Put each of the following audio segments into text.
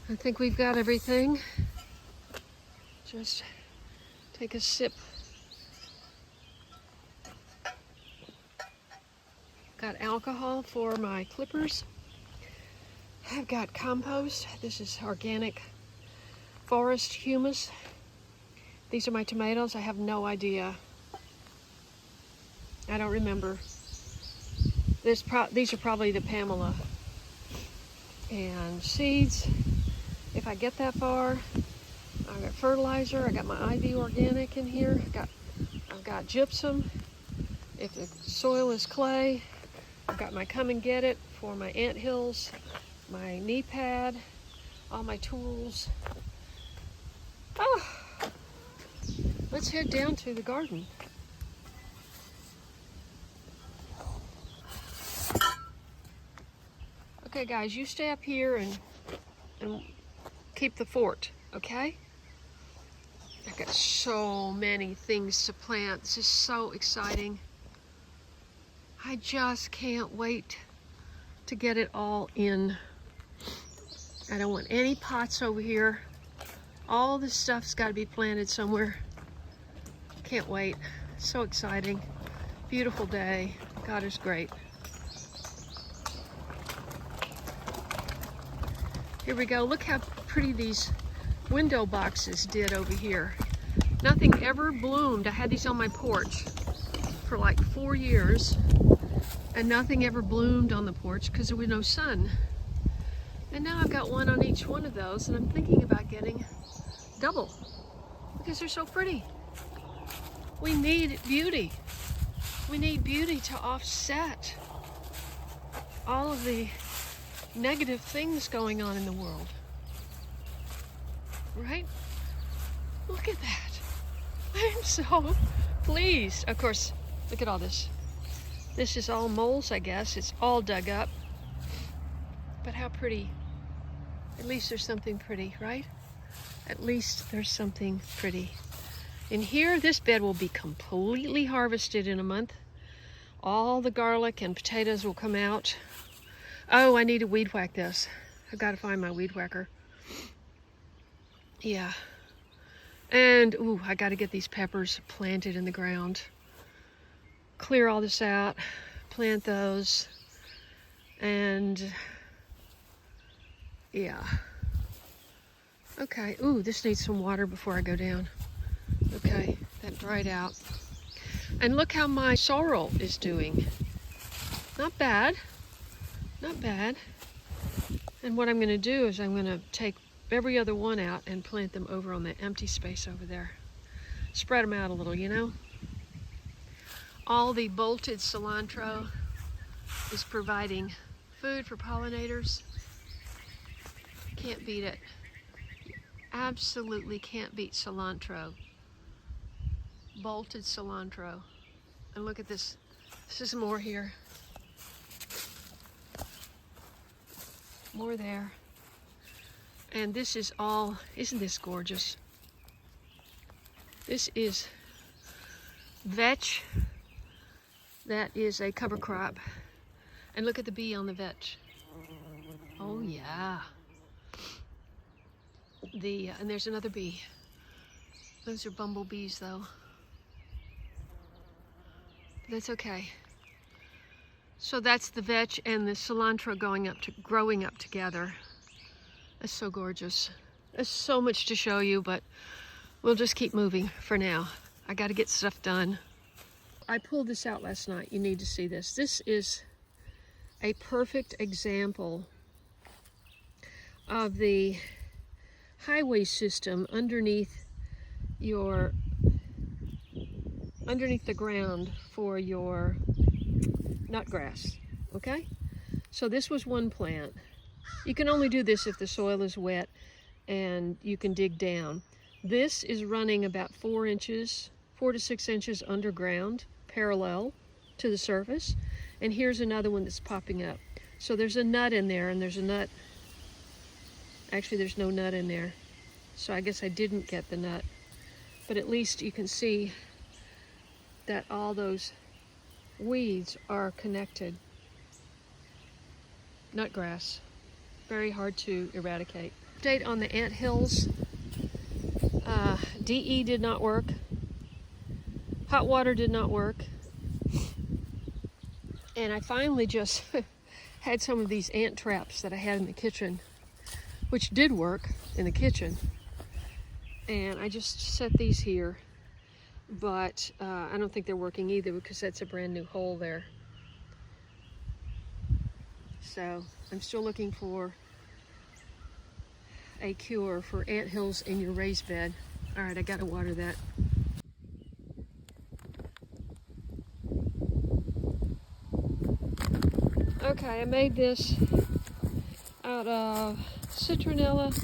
I think we've got everything. Just take a sip. Got alcohol for my clippers. I've got compost. This is organic forest humus. These are my tomatoes. I have no idea. I don't remember. These are probably the Pamela. And seeds, if I get that far. I got fertilizer. I got my IV organic in here. I've got gypsum. If the soil is clay, I've got my come and get it for my anthills, my knee pad, all my tools. Oh, let's head down to the garden. Okay guys, you stay up here and keep the fort, okay? I've got so many things to plant. This is so exciting. I just can't wait to get it all in. I don't want any pots over here. All this stuff's got to be planted somewhere. Can't wait. So exciting. Beautiful day. God is great. Here we go. Look how pretty these window boxes did over here. Nothing ever bloomed. I had these on my porch for like 4 years, and nothing ever bloomed on the porch because there was no sun. And now I've got one on each one of those, and I'm thinking about getting double because they're so pretty. We need beauty. We need beauty to offset all of the negative things going on in the world. Right? Look at that. I'm so pleased. Of course, look at all this. This is all moles, I guess. It's all dug up. But how pretty. At least there's something pretty, right? At least there's something pretty. In here, this bed will be completely harvested in a month. All the garlic and potatoes will come out. Oh, I need to weed whack this. I've got to find my weed whacker. Yeah. And, ooh, I got to get these peppers planted in the ground. Clear all this out, plant those, and yeah. Okay, ooh, this needs some water before I go down. Okay, that dried out. And look how my sorrel is doing. Not bad, not bad. And what I'm gonna do is I'm gonna take every other one out and plant them over on the empty space over there. Spread them out a little, you know? All the bolted cilantro is providing food for pollinators. Can't beat it. Absolutely can't beat cilantro. Bolted cilantro. And look at this. This is more here. More there. And this is all, isn't this gorgeous? This is vetch. That is a cover crop. And look at the bee on the vetch. Oh yeah. And there's another bee. Those are bumblebees though. That's okay. So that's the vetch and the cilantro growing up together. That's so gorgeous. There's so much to show you, but we'll just keep moving for now. I got to get stuff done. I pulled this out last night. You need to see this. This is a perfect example of the highway system underneath the ground for your nutgrass. Okay? So this was one plant. You can only do this if the soil is wet and you can dig down. This is running about 4 to 6 inches underground, parallel to the surface. And here's another one that's popping up. So there's a nut in there, and there's a nut. Actually, there's no nut in there. So I guess I didn't get the nut. But at least you can see that all those weeds are connected. Nutgrass. Very hard to eradicate. update on the ant hills. DE did not work. Hot water did not work. And I finally just had some of these ant traps that I had in the kitchen, which did work in the kitchen. And I just set these here, but I don't think they're working either because that's a brand new hole there. So I'm still looking for a cure for ant hills in your raised bed. All right, I gotta water that. Okay, I made this out of citronella,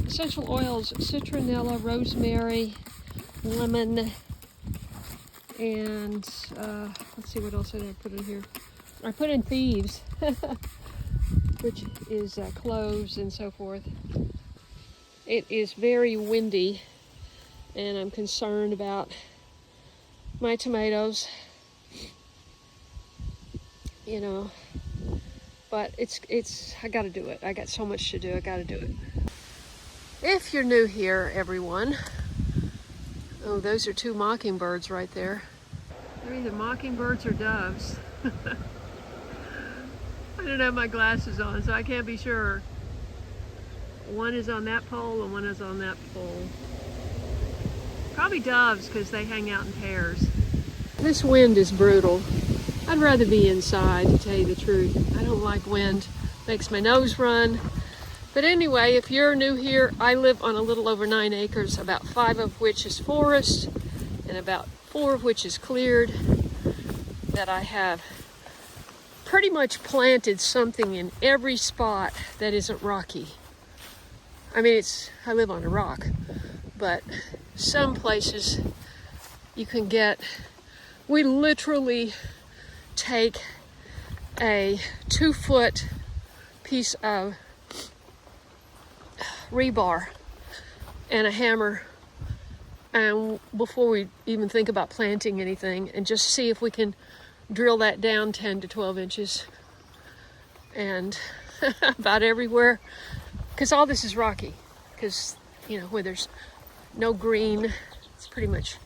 essential oils, citronella, rosemary, lemon, and let's see what else did I put in here. I put in thieves, which is cloves and so forth. It is very windy, and I'm concerned about my tomatoes, you know, but I gotta do it. I got so much to do, I gotta do it. If you're new here, everyone, oh, those are 2 mockingbirds right there. They're either mockingbirds or doves. I don't have my glasses on, so I can't be sure. One is on that pole and one is on that pole. Probably doves because they hang out in pairs. This wind is brutal. I'd rather be inside, to tell you the truth. I don't like wind. Makes my nose run. But anyway, if you're new here, I live on a little over 9 acres, about 5 of which is forest and about 4 of which is cleared, that I have pretty much planted something in every spot that isn't rocky. I mean, I live on a rock, but some places you can we literally take a 2-foot piece of rebar and a hammer, and before we even think about planting anything, and just see if we can drill that down 10 to 12 inches and about everywhere, because all this is rocky, because you know, where there's no green, it's pretty much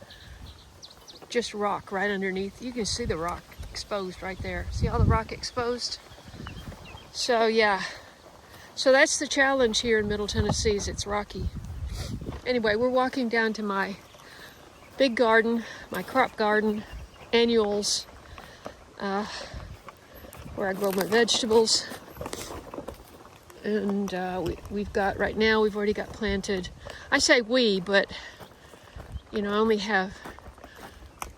just rock right underneath. You can see the rock exposed right there. See all the rock exposed? So yeah, so that's the challenge here in Middle Tennessee, is it's rocky. Anyway, we're walking down to my big garden, my crop garden, annuals, where I grow my vegetables. And we've got, right now, we've already got planted, I say we, but you know, I only have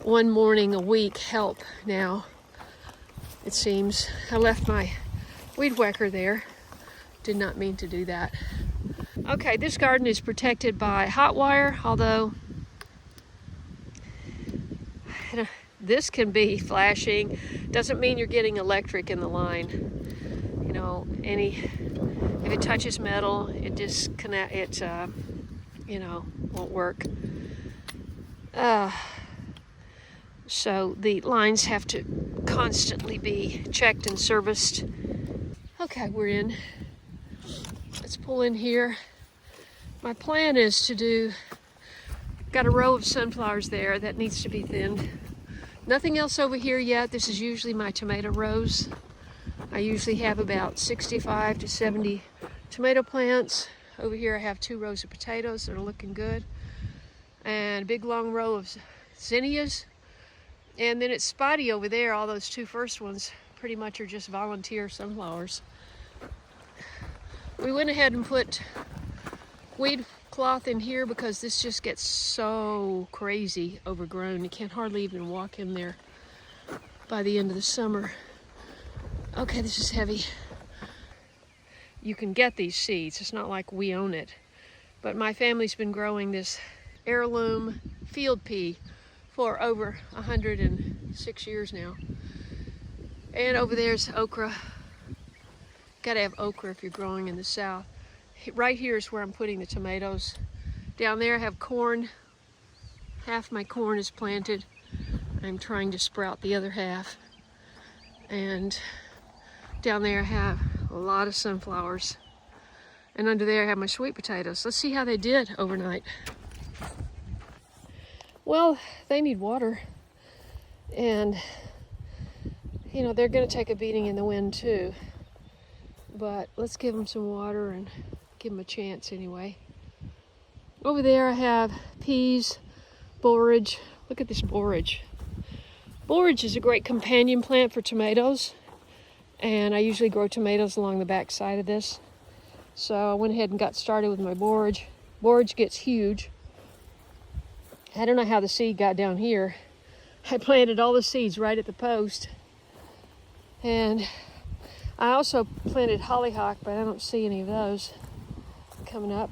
1 morning a week help now, it seems. I left my weed whacker there. Did not mean to do that. Okay, this garden is protected by hot wire, although this can be flashing. Doesn't mean you're getting electric in the line. You know, if it touches metal, it disconnect. It you know, won't work. So the lines have to constantly be checked and serviced. Okay, we're in. Let's pull in here. My plan is to got a row of sunflowers there that needs to be thinned. Nothing else over here yet. This is usually my tomato rows. I usually have about 65 to 70 tomato plants. Over here I have 2 rows of potatoes that are looking good, and a big long row of zinnias. And then it's spotty over there. All those 2 first ones pretty much are just volunteer sunflowers. We went ahead and put weed cloth in here because this just gets so crazy overgrown. You can't hardly even walk in there by the end of the summer. Okay, this is heavy. You can get these seeds. It's not like we own it. But my family's been growing this heirloom field pea for over 106 years now. And over there's okra. Gotta have okra if you're growing in the south. Right here is where I'm putting the tomatoes. Down there I have corn. Half my corn is planted. I'm trying to sprout the other half. And down there I have a lot of sunflowers. And under there I have my sweet potatoes. Let's see how they did overnight. Well, they need water. And, you know, they're going to take a beating in the wind too. But let's give them some water and give them a chance anyway. Over there I have peas, borage. Look at this borage. Borage is a great companion plant for tomatoes. And I usually grow tomatoes along the back side of this. So I went ahead and got started with my borage. Borage gets huge. I don't know how the seed got down here. I planted all the seeds right at the post. And I also planted hollyhock, but I don't see any of those coming up.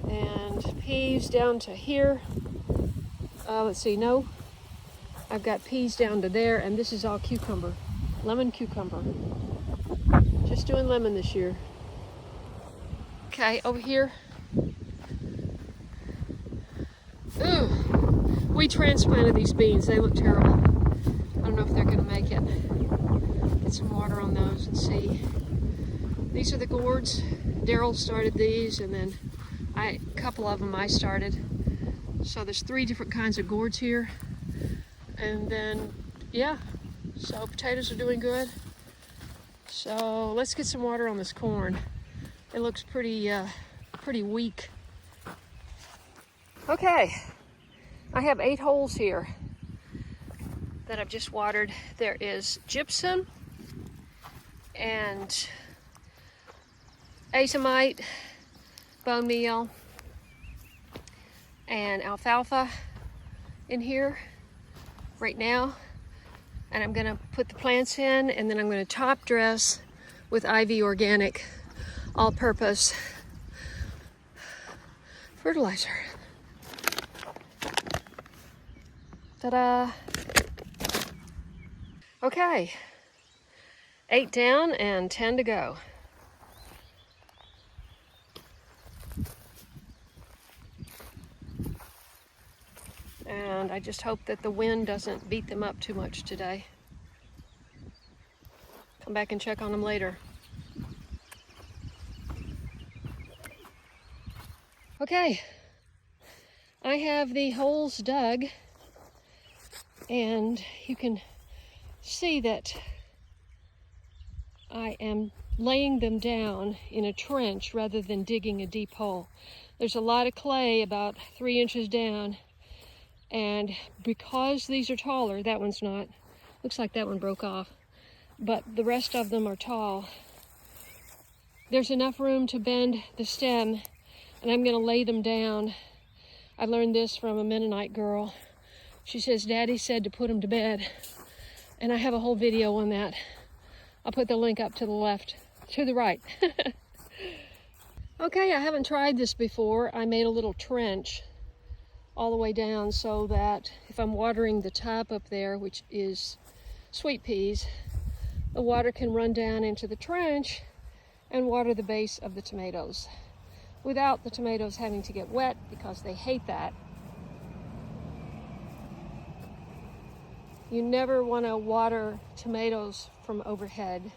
And peas down to here. Let's see, no. I've got peas down to there, and this is all cucumber. Lemon cucumber. Just doing lemon this year. Okay, over here. Ooh, we transplanted these beans. They look terrible. I don't know if they're gonna make it. Get some water on those and see. These are the gourds. Daryl started these, and then a couple of them I started. So there's 3 different kinds of gourds here. And then, yeah, so potatoes are doing good. So let's get some water on this corn. It looks pretty weak. Okay, I have 8 holes here that I've just watered. There is gypsum and azomite, bone meal, and alfalfa in here right now. And I'm gonna put the plants in, and then I'm gonna top dress with IV organic all-purpose fertilizer. Ta-da! Okay, 8 down and 10 to go. And I just hope that the wind doesn't beat them up too much today. Come back and check on them later. Okay, I have the holes dug, and you can see that I am laying them down in a trench rather than digging a deep hole. There's a lot of clay about 3 inches down, and because these are taller, that one's not. Looks like that one broke off, but the rest of them are tall. There's enough room to bend the stem, and I'm going to lay them down. I learned this from a Mennonite girl. She says, Daddy said to put them to bed. And I have a whole video on that. I'll put the link up to the right. Okay, I haven't tried this before. I made a little trench all the way down so that if I'm watering the top up there, which is sweet peas, the water can run down into the trench and water the base of the tomatoes without the tomatoes having to get wet, because they hate that. You never want to water tomatoes from overhead,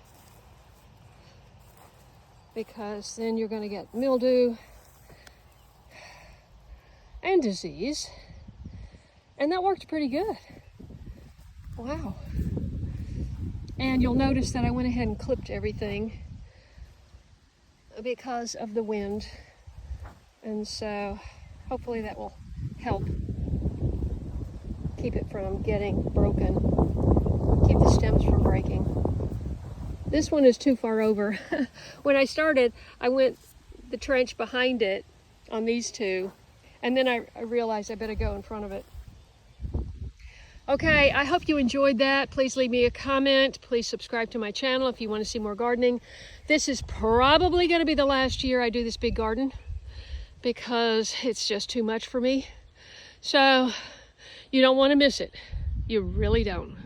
because then you're going to get mildew and disease. And that worked pretty good. Wow. And you'll notice that I went ahead and clipped everything because of the wind. And so hopefully that will help keep it from getting broken, keep the stems from breaking. This one is too far over. When I started, I went the trench behind it on these two, and then I realized I better go in front of it. Okay, I hope you enjoyed that. Please leave me a comment. Please subscribe to my channel if you want to see more gardening. This is probably going to be the last year I do this big garden, because it's just too much for me. So you don't want to miss it. You really don't.